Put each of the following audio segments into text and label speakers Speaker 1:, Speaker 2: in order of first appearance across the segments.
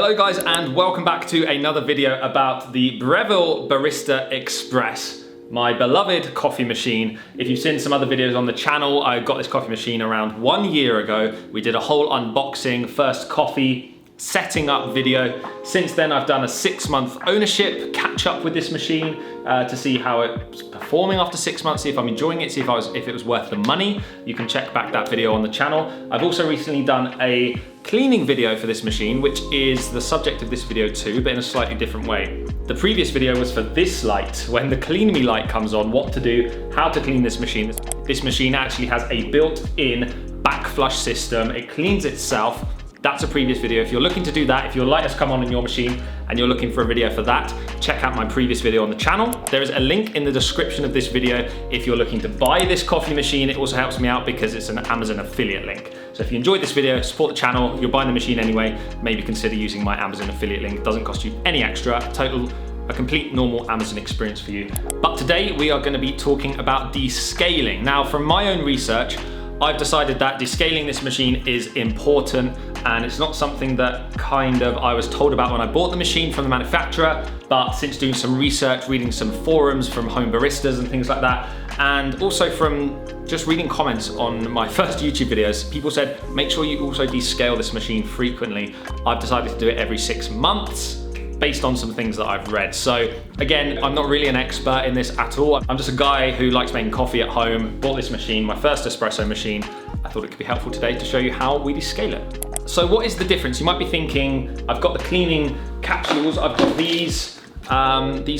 Speaker 1: Hello guys and welcome back to another video about the Breville Barista Express, my beloved coffee machine. If you've seen some other videos on the channel, I got this coffee machine around 1 year ago. We did a whole unboxing, first coffee, setting up video. Since then I've done a 6-month ownership catch up with this machine to see how it's performing after 6 months, see if I'm enjoying it, see if it was worth the money. You can check back that video on the channel. I've also recently done a cleaning video for this machine, which is the subject of this video too, but in a slightly different way. The previous video was for this light. When the Clean Me light comes on, what to do, how to clean this machine. This machine actually has a built-in back flush system. It cleans itself. That's a previous video. If you're looking to do that, if your light has come on in your machine and you're looking for a video for that, check out my previous video on the channel. There is a link in the description of this video if you're looking to buy this coffee machine. It also helps me out because it's an Amazon affiliate link. So if you enjoyed this video, support the channel, you're buying the machine anyway, maybe consider using my Amazon affiliate link. It doesn't cost you any extra, a complete normal Amazon experience for you. But today we are going to be talking about descaling. Now, from my own research, I've decided that descaling this machine is important, and it's not something that I was told about when I bought the machine from the manufacturer, but since doing some research, reading some forums from home baristas and things like that, and also from just reading comments on my first YouTube videos, people said, make sure you also descale this machine frequently. I've decided to do it every 6 months, based on some things that I've read. So again, I'm not really an expert in this at all. I'm just a guy who likes making coffee at home, bought this machine, my first espresso machine. I thought it could be helpful today to show you how we descale it. So what is the difference? You might be thinking, I've got the cleaning capsules, I've got these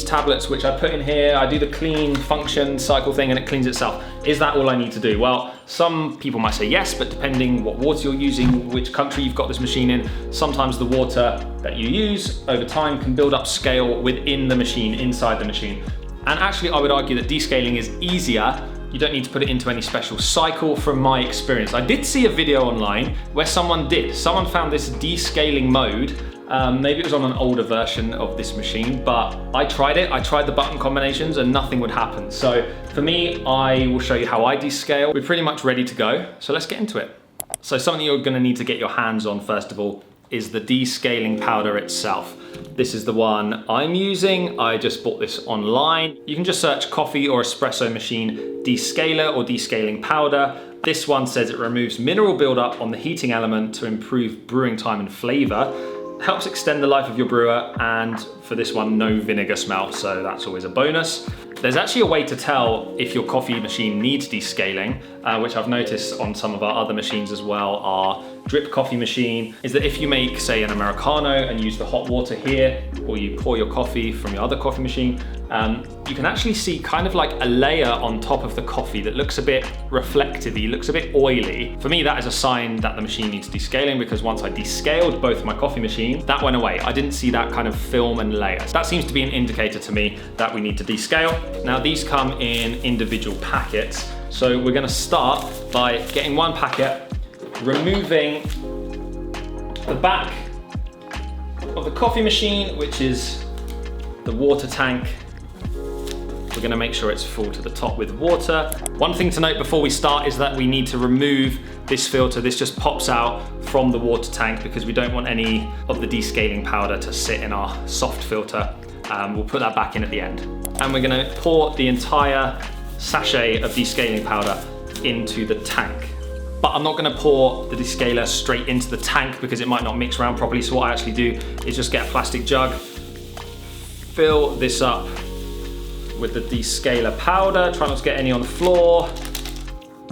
Speaker 1: tablets which I put in here, I do the clean function cycle thing and it cleans itself. Is that all I need to do? Well, some people might say yes, but depending what water you're using, which country you've got this machine in, sometimes the water that you use over time can build up scale within the machine, inside the machine. And actually I would argue that descaling is easier. You don't need to put it into any special cycle from my experience. I did see a video online where someone found this descaling mode. Maybe it was on an older version of this machine, but I tried it. I tried the button combinations and nothing would happen. So for me, I will show you how I descale. We're pretty much ready to go. So let's get into it. So something you're gonna need to get your hands on first of all is the descaling powder itself. This is the one I'm using. I just bought this online. You can just search coffee or espresso machine descaler or descaling powder. This one says it removes mineral buildup on the heating element to improve brewing time and flavor. Helps extend the life of your brewer, and for this one, no vinegar smell, so that's always a bonus. There's actually a way to tell if your coffee machine needs descaling, which I've noticed on some of our other machines as well. Our drip coffee machine is that if you make, say, an Americano and use the hot water here, or you pour your coffee from your other coffee machine, you can actually see kind of like a layer on top of the coffee that looks a bit reflective-y, looks a bit oily. For me, that is a sign that the machine needs descaling, because once I descaled both my coffee machines, that went away. I didn't see that kind of film and layer. So that seems to be an indicator to me that we need to descale. Now these come in individual packets. So we're gonna start by getting one packet, removing the back of the coffee machine, which is the water tank. We're gonna make sure it's full to the top with water. One thing to note before we start is that we need to remove this filter. This just pops out from the water tank because we don't want any of the descaling powder to sit in our soft filter. We'll put that back in at the end. And we're gonna pour the entire sachet of descaling powder into the tank. But I'm not gonna pour the descaler straight into the tank because it might not mix around properly. So what I actually do is just get a plastic jug, fill this up with the descaler powder, try not to get any on the floor,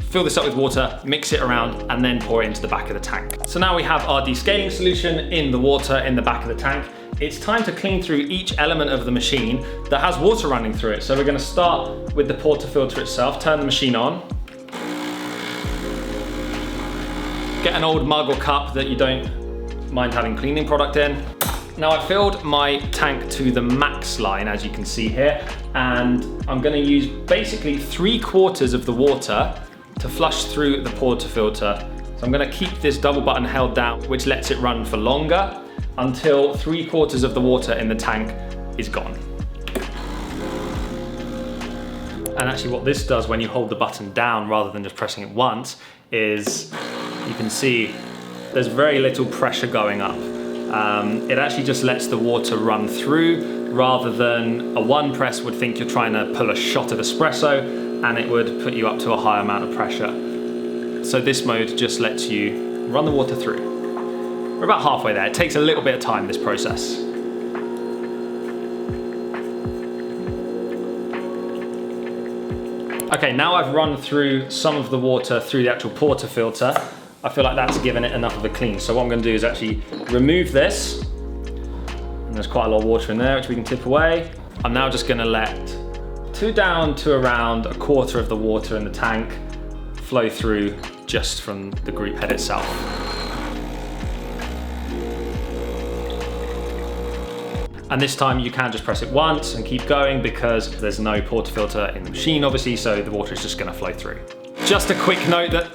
Speaker 1: fill this up with water, mix it around, and then pour it into the back of the tank. So now we have our descaling solution in the water in the back of the tank. It's time to clean through each element of the machine that has water running through it. So we're gonna start with the portafilter itself, turn the machine on. Get an old mug or cup that you don't mind having cleaning product in. Now I filled my tank to the max line, as you can see here, and I'm gonna use basically 3/4 of the water to flush through the portafilter. So I'm gonna keep this double button held down, which lets it run for longer until 3/4 of the water in the tank is gone. And actually what this does when you hold the button down rather than just pressing it once is you can see there's very little pressure going up. It actually just lets the water run through rather than a one press would think you're trying to pull a shot of espresso and it would put you up to a high amount of pressure. So this mode just lets you run the water through. We're about halfway there. It takes a little bit of time, this process. Okay, now I've run through some of the water through the actual portafilter. I feel like that's given it enough of a clean. So what I'm gonna do is actually remove this. And there's quite a lot of water in there, which we can tip away. I'm now just gonna let down to around a quarter of the water in the tank flow through just from the group head itself. And this time you can just press it once and keep going because there's no portafilter in the machine, obviously, so the water is just gonna flow through. Just a quick note that,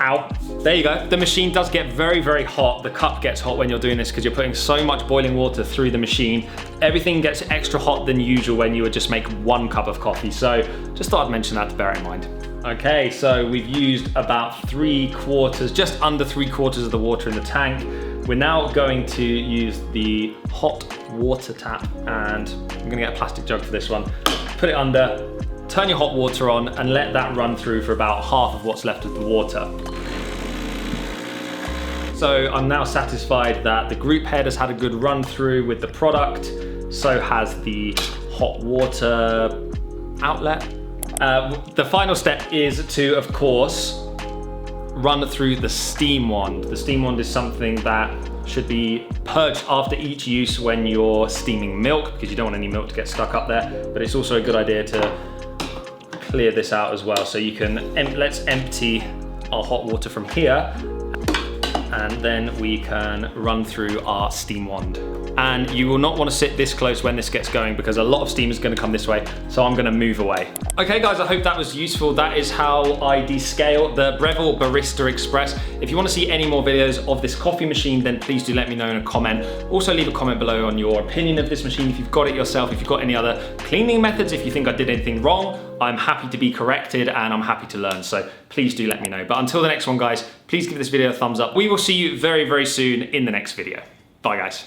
Speaker 1: there you go. The machine does get very, very hot. The cup gets hot when you're doing this because you're putting so much boiling water through the machine. Everything gets extra hot than usual when you would just make 1 cup of coffee. So just thought I'd mention that to bear in mind. Okay, so we've used about 3/4, just under 3/4 of the water in the tank. We're now going to use the hot water tap, and I'm gonna get a plastic jug for this one. Put it under, turn your hot water on, and let that run through for about half of what's left of the water. So I'm now satisfied that the group head has had a good run through with the product, so has the hot water outlet. The final step is to, of course, run through the steam wand. The steam wand is something that should be purged after each use when you're steaming milk, because you don't want any milk to get stuck up there, but it's also a good idea to clear this out as well. So you can, let's empty our hot water from here, and then we can run through our steam wand. And you will not want to sit this close when this gets going because a lot of steam is going to come this way, so I'm going to move away. Okay guys, I hope that was useful. That is how I descale the Breville Barista Express. If you want to see any more videos of this coffee machine, then please do let me know in a comment. Also leave a comment below on your opinion of this machine, if you've got it yourself, if you've got any other cleaning methods, if you think I did anything wrong. I'm happy to be corrected and I'm happy to learn, so please do let me know. But until the next one guys, please give this video a thumbs up. We will see you very, very soon in the next video. Bye guys.